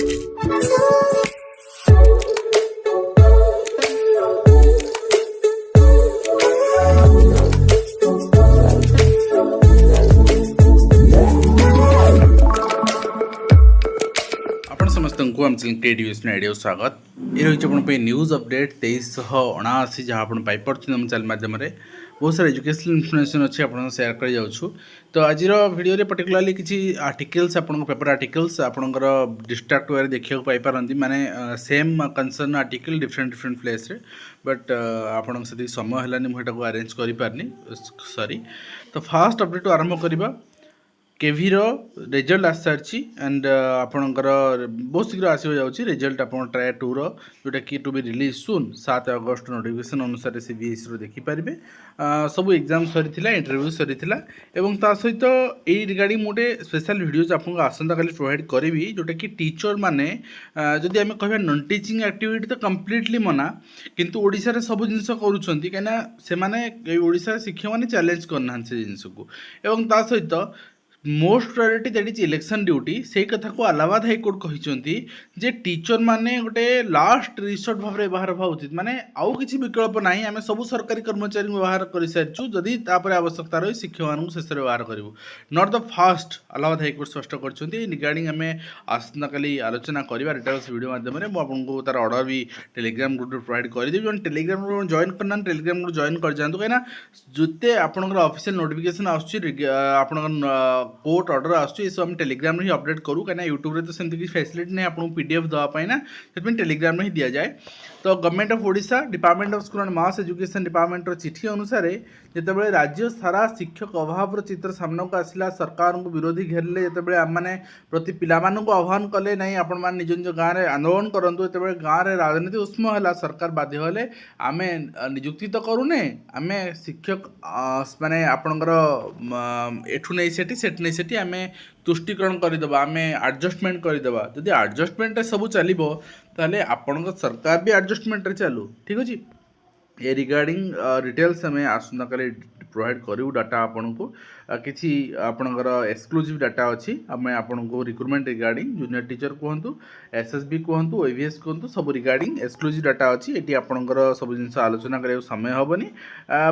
समस्तଙ୍କୁ आम channel creative idea स्वागत। ये रही आप न्यूज अपडेट 2379 जहाँ आप पाइपे आम चैनल मध्यम बहुत सारा एजुकेशनल इनफर्मेशन अच्छी आप सेयार कर जाऊँ। तो आज वीडियो पर्टिकुलरली किसी आर्टिकल्स आप पेपर आर्टिकल्स आपंकर डिस्ट्राक्ट वे देखा पाइपारती माने same concern article different different place रे बट आपण से समय है मुझे अरेंज कर पारनी सॉरी। तो फास्ट अपडेट आरंभ करवा केवी रिजल्ट आसी सारी एंड आपणकर बहुत शीघ्र आसो जाऊँगी रिजल्ट आप ट्राए 2 जोटा कि टू बी रिलीज सुन 7 अगस्त नोटिफिकेशन अनुसार सीबीएसई देखिपारे सब एग्जाम सरी इंटरव्यू सरी ता सहित यही रिगार्डिंग गोटे स्पेशल वीडियोज आपको आसंता काली प्रोवाइड करी जोटा कि टीचर माने जदि आम कह नॉन टीचिंग एक्टिविटी तो कम्प्लीटली मना किंतु ओडिशा रे सब जिनस करूछंती कना से माने ओडिशा शिक्षक माने चैलेंज करना से जिनस को एवं ता सहित most priority that is election duty से कथा को इलाहाबाद हाईकोर्ट कहते जे टीचर माने गोटे लास्ट रिसोर्ट भाव में व्यवहार हवा उचित माने आउ किसी विकल्प ना आम सब सरकारी कर्मचारी व्यवहार कर सारी जदि आवश्यकता रही शिक्षक मान शेष व्यवहार करूँ not the fast Allahabad high court स्पष्ट कर रिगार्डिंग आम आसंता काली आलोचना करवा डिटेल्स वीडियो माध्यम आपको तार ऑर्डर भी टेलीग्राम ग्रुप प्रोवाइड करदेवी जो टेलीग्राम ग्रुप जॉइन करना टेलीग्राम ग्रुप जॉइन कर जातु कहीं जिते आपंकर ऑफिशियल नोटिफिकेशन आप कोर्ट ऑर्डर आम टेलीग्राम ही अपडेट करूँ कहीं यूट्यूब रे तो सेमती किसी फैसिलिटी नहीं आपको पीडीएफ देवाई ना से टेलीग्राम में ही दि जाए। तो government of Odisha department of school and mass education department चिठी अनुसार जितेबाला राज्य सारा शिक्षक अभाव चित्र सामना को आसला सरकार को विरोधी घेरले जितेबाला आम मैंने प्रति पिलामानू आह्वान कले नहीं आपण मैंने निज निज गाँव में आंदोलन करूँ जो गाँव में राजनीति उष्म है सरकार बाध्य हेले आम निजुक्ति तो करूने आम शिक्षक माने आपणकर एठू नहीं सेठी सेठी आम तुष्टिकरण करदे आम आडजस्टमेंट करदे जदि आडजस्टमेंट सब चलो ताले आपण सरकार भी आडजस्टमेंट रे चलू ठीक अच्छे। ये रिगार्डिंग डिटेल्स आम आसंता काली प्रोवाइड करूँ डाटा आपन को किसी आपणकर एक्सक्लूसिव डाटा अच्छी आम आपन को रिक्रुटमेंट रिगार्डिंग जूनियर टीचर कहतु एसएसबी कहतु ओवीएस कहतु सब रिगार्डिंग एक्सक्लूसिव डाटा अच्छी ये आपंकर सब जिन आलोचना करा समय हेनी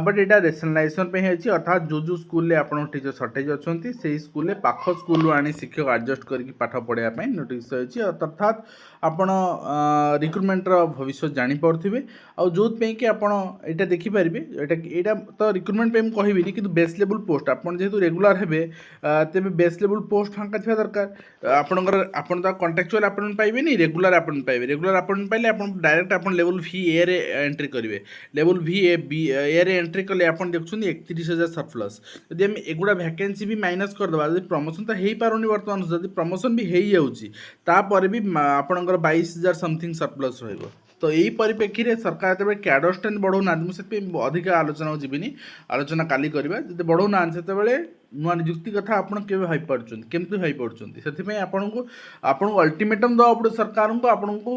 बट यहाँ रेशनलाइजेशन है अर्थात जो जो स्कूल आप टीचर सर्टेज अच्छा से स्कूल पाख स्कूल आनी शिक्षक आडजस्ट करके पाठ पढ़ाई नोटिस अच्छी अर्थात आपण रिक्रुटमेंट भविष्य जानीपे आउ जो कि आपटा देखिपारे यहाँ तो रिक्रुटमेंट पे कहबी कि बेस लेवल पोस्ट आप जेहेतु रेगुलर हे तेज बेस लेवल पोस्ट फाँका थी दरकार आपंकर कंट्राक्चुअल अपॉइंटमेंट पाइबे नहीं रेगुलर अपॉइंटमेंट पाइबे रेगुलर अपॉइंटमेंट पाइले आप डायरेक्ट आप लेवल वी ए रे एंट्री करेंगे लेवल वी ए रे एंट्री कले आप देखुं 31,000 सरप्लस जदि आम एगुड़ा वैकेंसी भी माइनस करदे प्रमोशन तो हो पारे बर्तमान जब प्रमोशन भी हो जाऊँगी भी आपंकर 22,000 समथिंग सरप्लस रही। तो यही परिप्रेक्षी में सरकार जो कैडर स्ट्रेंथ बढ़ाऊना मुझे अधिक आलोचना जीविनी आलोचना काली करवा जो बढ़ाऊना से नुआ निजुक्ति कथा आपड़ केमती से आपको अल्टीमेटम दवा पड़े सरकार को आपन को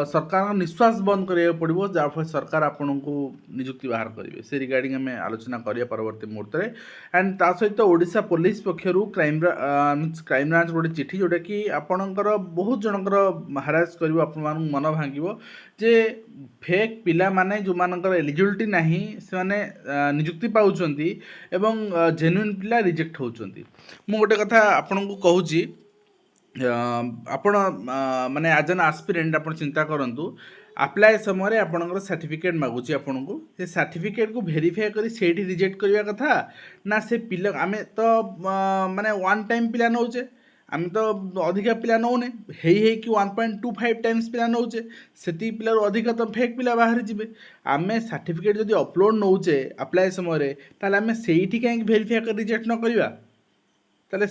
सरकार निश्वास बंद करा पड़ो जहाँफल सरकार आपन को निजुक्ति बाहर करेंगे से रिगार्डिंग आम आलोचना करिया परवर्ती मुहूर्त में एंड ता सहित ओडिशा पुलिस पक्षर क्राइम ब्रांच गोटे चिठी जोटा कि आपणकर बहुत जनकर हारास कर मन भांग जे फेक पिला माने जो मानकर एलिजिबिलिटी नहीं से निजुक्ति पाउछंती एवं जेन्युइन पिला रिजेक्ट होउछंती। मु गोटे कथा आपन को कहूची आपण माने एज एन एस्पिरेंट आपण चिंता करंतु अप्लाई समय आपणकर सर्टिफिकेट मागुची आपन को से सर्टिफिकेट को वेरीफाई करी सेठी रिजेक्ट करबा कथा ना से पिला आमे तो माने वन टाइम पिला नौचे आम तो अधिका पिला नौने कि 1.25 टाइम्स पिला नौचे से पिला अधिक तो फेक पिला बाहर जी आम सर्टिफिकेट जदि अपलोड नौचे अप्लाई समय आम से कहीं वेरीफाई कर रिजेक्ट न करवा ताले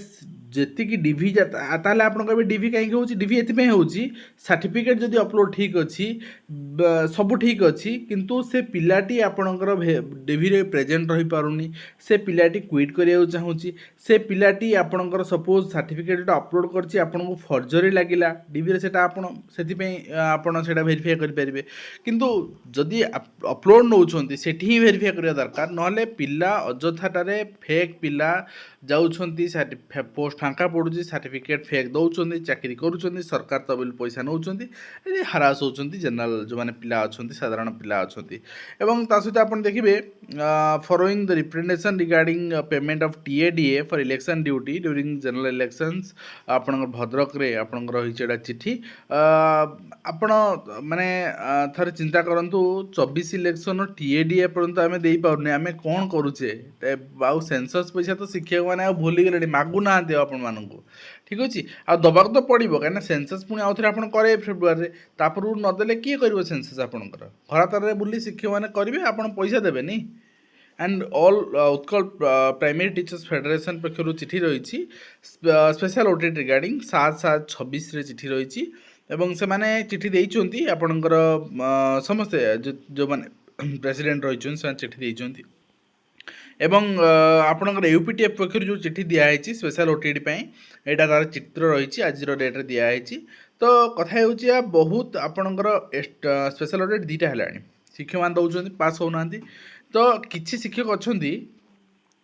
जी डीवी ताले आप डीवी कहीं हो डीवी ये हो सर्टिफिकेट जदि अपलोड ठीक अच्छी सब ठीक अच्छी किंतु से पिलाटी आपणकर डीवी रे प्रेजेंट रही पारुनी से पिलाटी क्विट करिया चाहूँगी से पिलाटी आपणकर सपोज सर्टिफिकेट जो अपलोड करछि आपनको फर्जरी लागिला डीवी रे सेटा आपण सेति आपण सेटा वेरीफाई करि परिबे किंतु जदि अपलोड नौछंती सेठी ही वेरीफाई करिया दरकार नहले पिला अजथाटारे फेक पिला जाउछंती पोस्ट फांका पड़ुଛି सर्टिफिकेट फेक दौरान चाकरी करुँच सरकार तो बिल पैसा नौ हारास होती जनरल जो मैंने पिला अच्छा साधारण पिला अच्छा ता सहित आप देखिए following the representation regarding payment of TADA for election duty during general elections आपण भद्रक रे आपण रही चिठी आपण माने थरे चिंता करंतु 24 इलेक्शन TADA पर्यंत आम दे पारने आम कौन करुचे आउ सेंसस पैसा तो शिक्षक मैंने भूली गले मागु ना आपण मानू ठीक अच्छे आ दबाक तो पड़ो कहीं सेंसस पुणी आउ थे आप करे फेब्रुआरी तापर नदेले किए कर सेंसस आपंकर खरा तार बुली शिक्षक मैंने करेंगे आप पैसा देवे and all Utkal primary teachers federation पक्षर चिठी रही स्पेशल ऑडिट रिगार्डिंग 7/7/26 चिठी रही एवं से माने चिठी देइचोंती आपणकर समस्ते जो माने प्रेसिडेंट रही चिठी देइचोंती एवं आपणकर यूपीटीएफ पक्षर जो चिठी दिखाई स्पेशल ओटीडी यहाँ तार चित्र रही आज डेट्रे दिखाई तो कथा हो बहुत आपणकर स्पेशल ओटीडी दुईटा है शिक्षक मान दौरान पास होना तो किसी शिक्षक अच्छा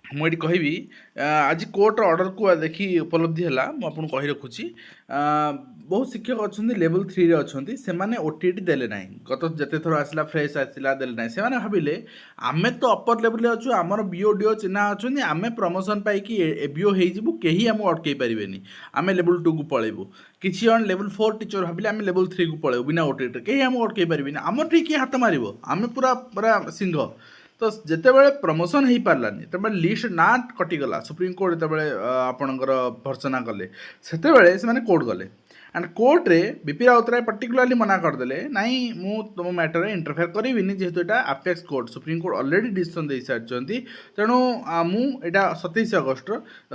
मुझे कहबी आज कोर्ट ऑर्डर को देखी उपलब्धि है मुझे कही रखुची बहुत शिक्षक अच्छा लेवल 3 रे अच्छा से मैंने ओटीटी देले ना गत जिते थर आसला फ्रेश आसला देले ना से भाविले आमे तो अपर लेवल अच्छु आमर बीओडीओ चिन्हा अच्छा आमे प्रमोशन पाई एबीओ हो कहीं आम अटकई पारे आम लेवल 2 को पलैबू किसी जन लेवल 4 टीचर भाविले आम लेवल 3 को पलैबू बिना ओटीटी कहीं आम अटकई पारे आम ठीक किए हाथ मार आम पूरा पूरा सिंह तो जितेबाला प्रमोशन हो पारानी तब लिस्ट ना कटिगला सुप्रीम कोर्ट जो आपणकर भर्सना कले से कोर्ट गले एंड कोर्ट रे बीपी राउतराय पर्टिकुलरली मना करदे नाई मु तुम मैटर इंटरफेयर करी जेहेतु यहाँ apex court supreme court already decision दे सारी तेणु मुझा 27 अगस्ट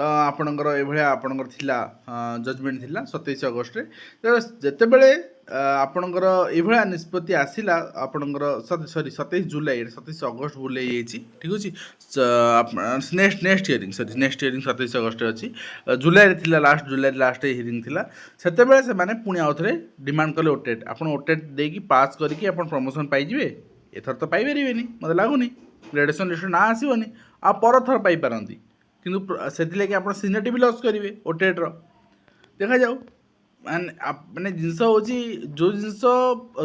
आपणकर ये आपणकर थिला जजमेंट थिला 27 अगस्ट जितेबले आपणकर ये निष्पत्ति आसला आपणकर सॉरी 27 जुलाई 27 अगस्ट भूल ठीक अच्छे next hearing sorry next hearing 27 August अच्छी जुलाई थिला लास्ट जुलाई लास्ट हियरिंग थिला सेतेबेले से माने पुणी आउ थे डिमांड कले ओटेट आप ओटेट देकी पास करके आप प्रमोशन पाइबे एथर तो पाइबे मत लगुनि ग्रेजुएशन लिस्ट ना आसोनी आ पर थर पाइपारती कितु से आप सीनियरिटी भी लॉस करेंगे ओटेट्र देखा जाऊ माने जिनस हूँ जो जिनस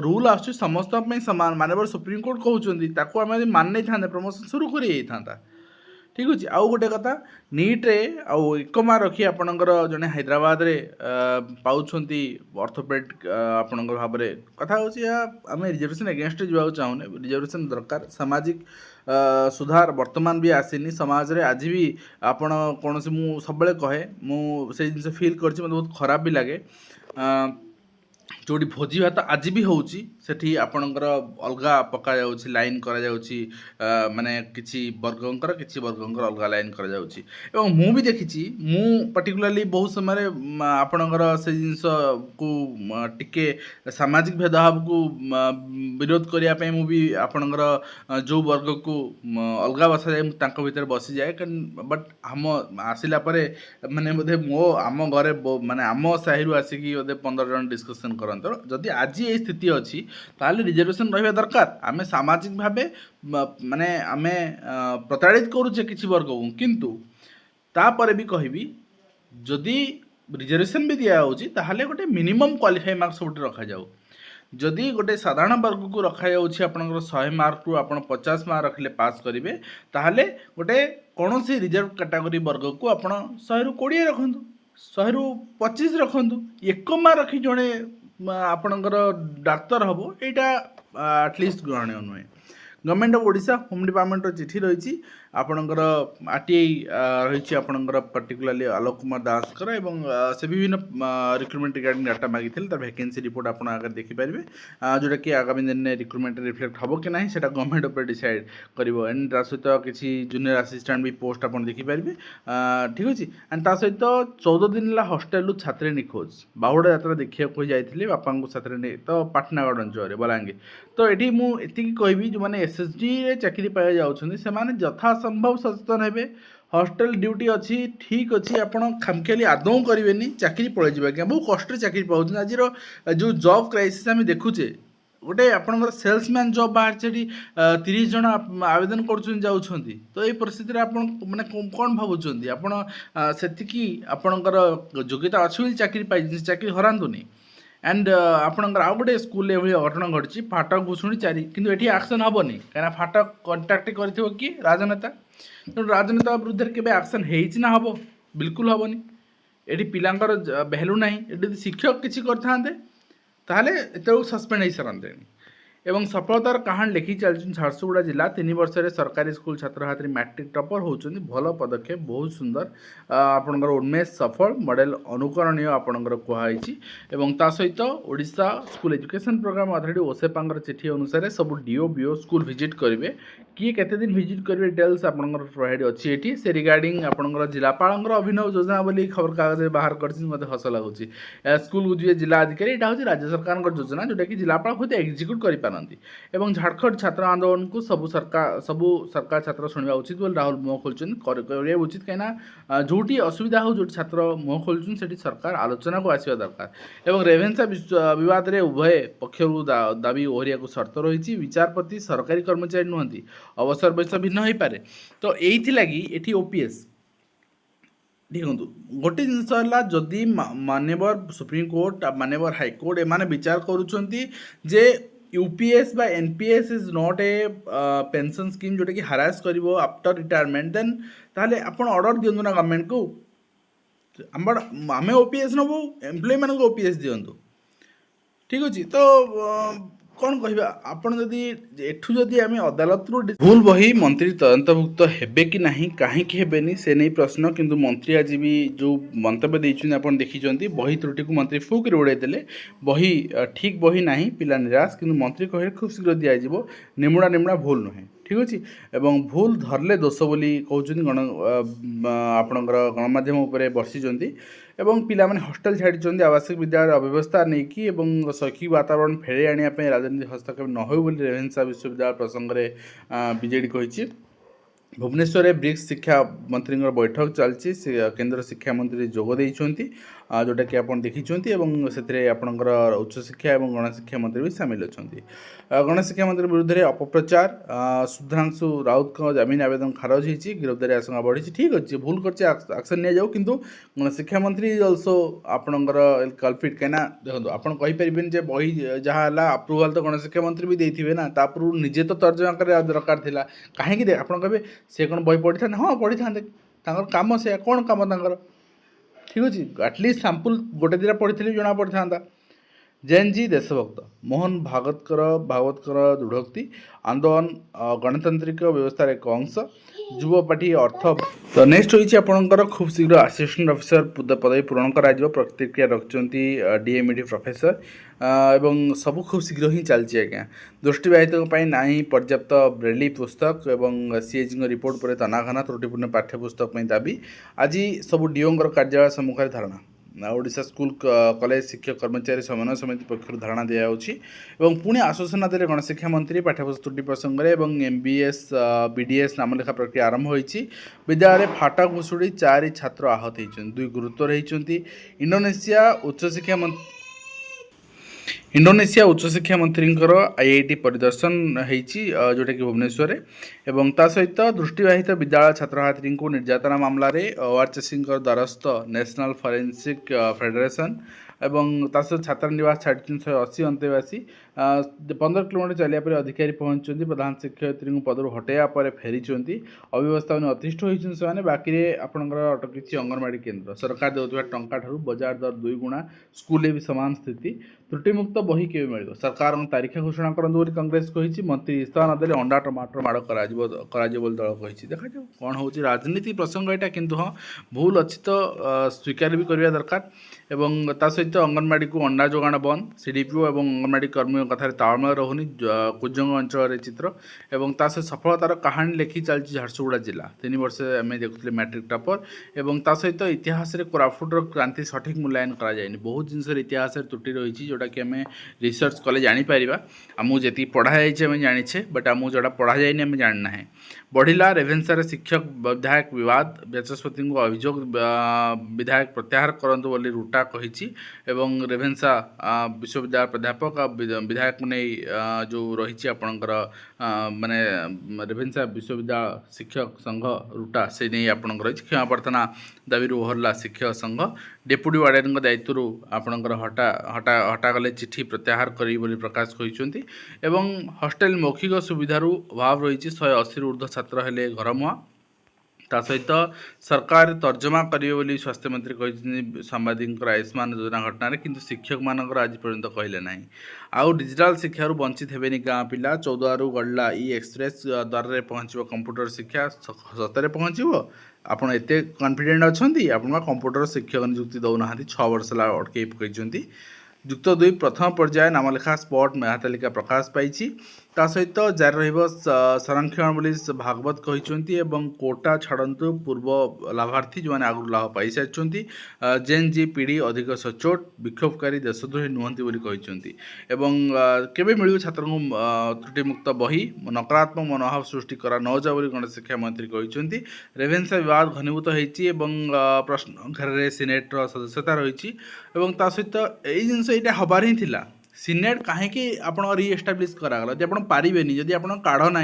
रूल आस समस्त सामान मानव सुप्रीम कोर्ट कहते आम मान था प्रमोशन शुरू कर ठीक अच्छे आउ गोटे कथा नीट्रे आउ एकमा रखी आपणकर जड़े हैदराबाद रे पाँच ऑर्थोपेड आपणकर भाव में कथा होमें रिजर्वेशन एगेन्स्ट जावाक चाहूने रिजर्वेशन दरकार सामाजिक सुधार वर्तमान भी आसीनी समाज रे आज भी आपण कौन से मु सब कहे मुझे जिन फिल कर बहुत खराब भी लगे जोटी भोजी भात आज भी होती आपणकर अलग पका लाइन करा माने किसी वर्गंकर किसी वर्गंकर अलग लाइन करा मु भी देखी मु पर्टिकुलरली बहुत समय आपणकर से जिनस को टिके सामाजिक भेदभाव को विरोध करने मु भी आपणकर जो वर्ग को अलग बसा जाए भीतर बसी जाए बट हम आसला माने बोधे मो आम घरे माने आम साहिरु आसिकी बोधे 15 जन डिस्कसन कर जदि आज ये स्थिति अच्छी ताले रिजर्वेशन रहा दरकार आम सामाजिक भाव माने आम प्रताड़ित करुचे किसी वर्ग को किंतु तापर भी कहबी जदि रिजर्वेशन भी दिया ताहले गोटे मिनिमम क्वालिफाई मार्क्स गोटे रखा जाऊ जदि गोटे साधारण वर्ग को रखा जाऊँगी आपंकर 100 मार्क रु आप 50 मार्क रखिले पास करेंगे ताहले गोटे कौन सी रिजर्व कैटेगरी वर्ग को आप 100 रु 20 रखु 100 रु 25 रखु एक मार्क रखी जड़े आपणकर डाक्तर हम यहाँ एटलिस्ट ग्रहणीय नुहे government of Odisha home department चिठी रही आपणकर आरटीआई रही आपणकर पर्टिकुलरली आलोक कुमार दासकर एवं से विभिन्न रिक्रुटमेंट रिगार्डिंग डाटा मागी तार वैकेंसी रिपोर्ट आप आगे देखिपारे जोटा कि आगामी दिन में रिक्रुटमेंट रिफ्लेक्ट हम कि ना से गवर्नमेंट उपर डिसाइड कर एंड ता सहित किसी जूनियर असिस्टेंट भी पोस्ट आप देखिपारे ठीक अच्छे एंड ता सहित 14 दिन है हस्टेल छात्री निखोज बाहुड़ा यात्रा देखा जाइए बापा छात्री तो पाटनागढ़ अंचल बलांगीर तो ये मुझे कहबी जो मैंने एसएसडी रे चाकरी पाई जाऊँ से यथासंभव सचेतन हे हॉस्टेल ड्यूटी अच्छी ठीक अच्छी आप खामखियाली आदौ करेंगे चाकरी पलैजा बहुत कष्ट चाकरी पाँच आज जो जॉब क्राइसिस आम देखुचे गोटे आपणकर सेल्समैन जॉब बाहर से 30 जन आवेदन कर तो ये परिस्थिति आप मैंने कौन भावुं आपड़ से आपणकर योग्यता अच्छी चाकरी पाई चाकरी हरातुनि एंड आपणकर आउ गोटे स्कूल ये घटना घटी फाटक भूषुणी 4 किंतु ये एक्शन हेनी कहीं फाटक कंटाक्ट कर किए राजनेता तेणु राजनेता विरुद्ध के एक्शन होना हम बिल्कुल हेनी ये पिलांकर भैल्यू ना ये शिक्षक किसी करते ताहले एत सस्पेंड हो सारते एवं सफलतार कहानी लिखि चलती झारसुगुड़ा जिला 3 वर्ष सरकारी स्कूल छात्र छात्री मैट्रिक टॉपर होती भल पदक्षेप बहुत सुंदर आपणकर उन्मेष सफल मॉडल अनुकरणीय आपणकर कहुई ता सहित Odisha school education programme authority ओसेपांगर चिठी अनुसार सब डीओ बीओ स्कूल विजिट करेंगे किए केते दिन विजिट करेंगे डिटेल्स आपणकर प्रोवाइड अच्छी एटी से रिगार्डिंग आपणकर जिलापाल अभिनव योजना बोली खबर कागज बाहर कर हस लगुच स्कूल को जी जिला अधिकारी यहाँ हूँ राज्य सरकार योजना जोटा कि जिलापाल खुद एक्जिक्यूट कर एवं झारखंड छात्र आंदोलन को सब सरकार छात्र शुणा उचित बोली राहुल मुह खोलुच्च उचित कहीं जोटी असुविधा हो जो छात्र मुह खोलुच्च से सरकार आलोचना को आसवा दरकार एवं रेभेन्सा विवाद में उभय पक्षर दाबी ओहरिया को शर्त रही विचारपति सरकारी कर्मचारी नुहति अवसर बयस भिन्न हो पारे तो यही लगी ये ओपीएस देखो गोटे जिनस जदि माननीय सुप्रीम कोर्ट माननीय हाईकोर्ट एमाने विचार करुँचे जे यूपीएस बा NPS is not a pension scheme जोटा कि हारास करिवो आफ्टर रिटायरमेंट देन ताले आपण ऑर्डर दियंतु ना गवर्नमेंट को आम ओपीएस नबू एम्प्लॉय मान ओपीएस दियंतु ठीक अच्छे तो कौन कहवा आपड़ जदि एठू जदि आम अदालत भूल बही मंत्री तदंतभुक्त हेबे कि नहीं कहीं हेबेनी से नहीं प्रश्न किंतु मंत्री आज भी जो मंतव्य देते आप देखी बही त्रुटि को मंत्री फुक उड़ाईदे बही ठीक बही ना पिला निराश किंतु मंत्री कहे खूब शीघ्र दिज्व निमुड़ा निमुड़ा भूल नुहे ठीक अच्छे एवं भूल धरले दोष बोली कहते गण आपणकर गणमाध्यम उपर बर्षिंट एवं पिला माने हॉस्टल छाड़ी आवासिक विद्यालय अव्यवस्था नहीं कि शैक्षिक वातावरण फेरे आने राजनीति हस्तक्षेप न हो रेभेन्सा विश्वविद्यालय प्रसंग में बीजेडी कही भुवनेश्वर में ब्रिक्स शिक्षा मंत्री बैठक चलती केंद्र शिक्षा मंत्री जोगदे जोटा कि आप देखी आपणकर उच्च शिक्षा और गणशिक्षा मंत्री भी सामिल अच्छा गणशिक्षा मंत्री विरुद्ध में अपप्रचार सुधांशु राउत का जमीन आवेदन खारज होती गिरफ्तारी आशंका बढ़ी ठीक अच्छे भूल कर एक्शन नि जाऊ किंतु गणशिक्षा मंत्री अल्सो आपणकर कल्पिट कहीं देखो आपरें बही जहाँ अप्रुवाल तो गणशिक्षा मंत्री भी देते ना तापूर्व निजे तो तर्जमा कर दरकार था कहीं आप कहे से कौन बही पढ़ी था हाँ पढ़ी था कम से कौन कम तर ठीक अच्छे एटलिस्ट सैंपल गोटे दिटा पढ़ी जना पड़ी था जैन जी देशभक्त मोहन भागवतकर दृढ़ोक्ति आंदोलन गणतांत्रिक व्यवस्थार एक अंश युवा पार्टी अर्थ तो नेक्स्ट होती आपंकर खूब शीघ्र असिस्टेंट ऑफिसर पदवी पूरण कर प्रतिक्रिया रखिंट डीएमईडी प्रोफेसर एवं सब खूब शीघ्र ही चलती आज्ञा दृष्टिबाधित ना पर्याप्त ब्रेली पुस्तक एवं सीएजी रिपोर्ट पर तनाघना त्रुटिपूर्ण पाठ्यपुस्तक दाबी आज सब डीओंर कार्यालय सम्मुखें धारणा ओडिशा स्कूल कॉलेज शिक्षक कर्मचारी समन्वय समिति पक्षर धारणा दिया पुणी आश्वासन देले गणशिक्षा मंत्री पाठ्यपुस्तक त्रुटि प्रसंग में एमबीएस बीडीएस नामलेखा प्रक्रिया आरंभ होती विद्यालय फाटक भुशुड़ी 4 छात्र आहत होती 2 गुरुतर होती इंडोनेशिया उच्च शिक्षा मंत्री आईआईटी परिदर्शन होती जोटा कि भुवनेश्वर एवं ता सहित दृष्टिबाधित विद्यालय छात्र छात्री को निर्यातना मामलें ओआरसीसी द्वारस्थ नेशनल फॉरेंसिक फेडरेशन एवं छात्र निवास छाड़ी 180 अंतेवासी 15 किलोमीटर चलिया पर अधिकारी पहुंचती प्रधान शिक्षयित्री पदर हटाइवा पर फेरी अव्यवस्था में अतिष्ठ होती से बाकी आपंकर अटकी अंगनवाड़ी केन्द्र सरकार देउथबा टंका ठारू बजार दर 2 गुणा स्कूल भी समान स्थिति त्रुटिमुक्त बही के मिल सरकार तारीख घोषणा करूँ कांग्रेस कही मंत्री इस्तीफा नदेले अंडा टमाटर माड़ कर दल कही देखा जाऊ कौन हो राजनीति प्रसंग यहाँ किंतु हाँ भूल अच्छी तो स्वीकार भी करवा दरकार एवं ता सहित अंगनवाड़ी को अंडा जोगाण बंद सीडीपीओ और अंगनवाड़ी कर्मी कथार तालमेल रहुनी कुजंग अंचल चित्र एवं ता सहित सफलतार कहानी लिखि चलती झारसुगुड़ा जिला 3 वर्ष आम देखुले मैट्रिक टॉपर एवं ता सहित इतिहास कोरापुटर क्रांति सठिक मूल्यांकन कराଯାए बहुत जिनस इतिहास त्रुटि रही जोटा कि आम रिसर्च कले जापर आमको जी पढ़ाई जाने बट आमको जोटा पढ़ा जाए आम जानना है बढ़िला रेभेन्सार शिक्षक विधायक विवाद बाचस्पति को अभियोग विधायक प्रत्याहार करंतु बोली रुटा कही एवं रेभेन्सा विश्वविद्यालय प्राध्यापक विधायक नहीं जो रही आपणकर माने रेभेन्सा विश्वविद्यालय शिक्षक संघ रूटा से नहीं आपणकर रही क्षमा प्रार्थना दाबी ओहरला शिक्षक संघ डेपुटी वार्डेन दायित्व आपणकर हटागले चिठी प्रत्याहार करी बोली प्रकाश होती एवं हॉस्टेल मौखिक सुविधार अभाव रही 180 ऊर्ध्व छात्र हेले घरमुआ ता सहित सरकार तर्जमा करेंगे बोली स्वास्थ्य मंत्री कहते सांबादिक आयुष्मान योजना घटना किंतु शिक्षक मानकर आज पर्यंत कहले ना आउ डिजिटल शिक्षा वंचित हेबेनी गाँ पिला 14 रु गड़ला ई एक्सप्रेस द्वार में पहुँचो कंप्यूटर शिक्षा सतरे पहुँचो आपड़ एत कॉन्फिडेंट अच्छा आपण कंप्यूटर शिक्षक नियुक्ति दौना 6 वर्ष अटकई पकई युक्त 2 प्रथम पर्याय नामलेखा स्पॉट मेधातालिका प्रकाश पाई सहित जारी संरक्षण बोली भागवत कहते कोटा छाड़ू पूर्व लाभार्थी जो मैंने आगु लाभ पाई सारी जेन जी पीढ़ी अधिक सचोट विक्षोभकारी देशद्रोही नुहति कहते केवे मिल छात्र को त्रुटिमुक्त बही नकारात्मक मनोभाव सृष्टि करा न जा गणशिक्षा मंत्री कहते रेभेन्सा विवाद घनीभूत होती प्रश्न घेर सिनेटर सदस्यता रही सहित यही जिनस ये हबार ही थिला सिनेट कहीं आप रिएस्टाब्लीश करागला जब आप पारे जदि आप काढ़ ना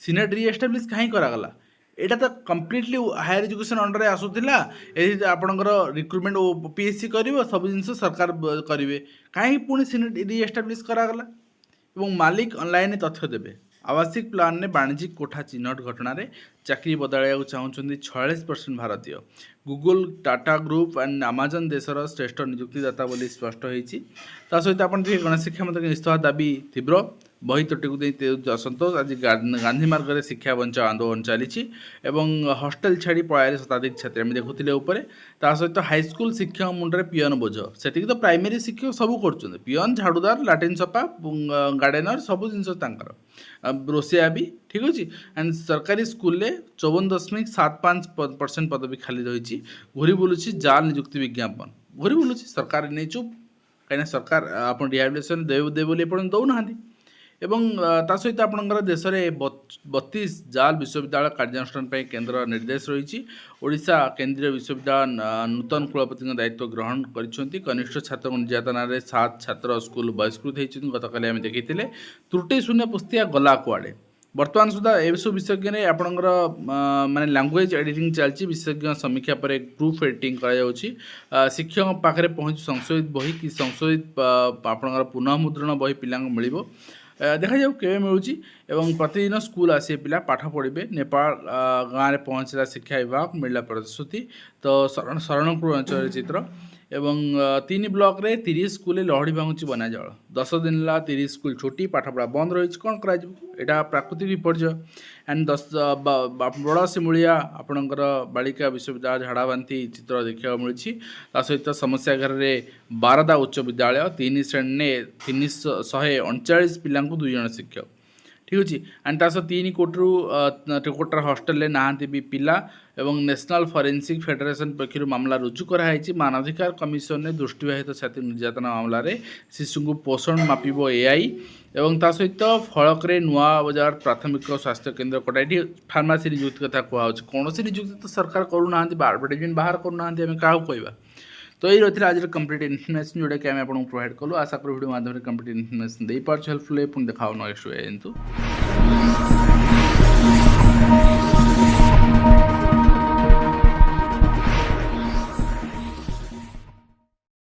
सिनेट रिएस्टाब्लीश कहीं करागला यहाँ तो कम्प्लीटली हायर एजुकेशन अंडर आसूला आपंकर रिक्रुटमेंट पीएससी कर सब जिन सरकार करेंगे कहीं पुणी सिनेट रिएस्टाब्लीश करागला मालिक ऑनलाइन तथ्य देवे आवासिक प्लान ने वाणिज्यिक कोठा चिन्हट घटना चाकरी बदल चाहते 46% भारतीय गूगल टाटा ग्रुप एंड आमाजन देशर श्रेष्ठ नियुक्तिदाता बोली स्पष्ट होती सहित आप गणशिक्षा मंत्री इस्तीफा दाबी तीव्र बही त्रुटि को असंतोष आज गांधी मार्ग में शिक्षा बंचाओ आंदोलन चली हॉस्टेल छाड़ी पलाये शताधिक छात्री आम देखुले सहित हाईस्कल शिक्षक मुंडे पियन बोझ से तो प्राइमरी शिक्षक सब कर पियन झाड़ूदार लाट्रिन सफा गार्डेनर सब जिन रोसिया भी ठीक अच्छे एंड सरकारी स्कूल 54.75% पदवी खाली रही घूरी बुलूँ जाल नियुक्ति विज्ञापन घूरी बुलूँ सरकार नहीं चुप कहीं सरकार आप रिहाबिलिटेशन देवे बोली दौना ता सहित आपणकर देश में 32 जाल विश्वविद्यालय कार्यानुष्ठान केंद्र निर्देश रही ओडिशा केंद्रीय विश्वविद्यालय नूतन कुलपति दायित्व ग्रहण कर कनिष्ठ छात्र निर्यातना 7 छात्र स्कूल बहिष्कृत होती गतकाली आम देखी त्रुटि शून्य पुस्तिका गला कुआड़े बर्तमान सुधा ए सब विशेषज्ञ ने आपणकर माने लैंग्वेज एडिटिंग चलती विशेषज्ञ समीक्षा पर प्रूफ एडिटिंग कर शिक्षक पाखे पहुँच संशोधित बही कि संशोधित आपणकर पुनः मुद्रण बही पिला मिल देखा जाऊ के मिलूँ एवं प्रतिदिन स्कूल आसे पिला पाठ पढ़े नेपाल गाँव में पहुँचला शिक्षा विभाग मिलला प्रतिश्रुति तो शरणपुर अंचल चित्र एवं 3 ब्लॉक रे 30 स्कूल लहड़ी भांगुची बना जल 10 दिन ला 30 स्कूल छुट्टी पाठपढ़ा बंद रही कौन करा प्राकृतिक विपर्य एंड 10 बड़ सिमुलिया आपणकर बालिका विश्वविद्यालय झाड़ाबांति चित्र देखा मिली सहित समस्या घर में बारदा उच्च विद्यालय 3 श्रेणी में 339 पिला 2 जन शिक्षक ठीक अच्छे एंड तास 3 कोटर हॉस्टेल नहांती भी पिला एवं नेशनल फॉरेंसिक फेडरेशन पक्षर मामला रुजु कराई मानवाधिकार कमिशन ने दृष्टिबाहित छात्री निर्यातना मामलें शिशु को पोषण मापिब एआई एवं ता सहित फलक नुआ बजार प्राथमिक स्वास्थ्य केन्द्र कटाई फार्मासी नियुक्ति कथा कहूँ कौन नियुक्ति तो सरकार करूना आडभर्टाइजमेंट बाहर करूना आम क्या कहवा तो यही रही आज कंप्लीट इनफर्मेशन जोटा कि आम आपको प्रोवाइड कलु आशा कर वीडियो माध्यम कंप्लीट इनफर्मेशन दे पार्छ हेल्पफुल पुणी देखा नेक्स्ट वे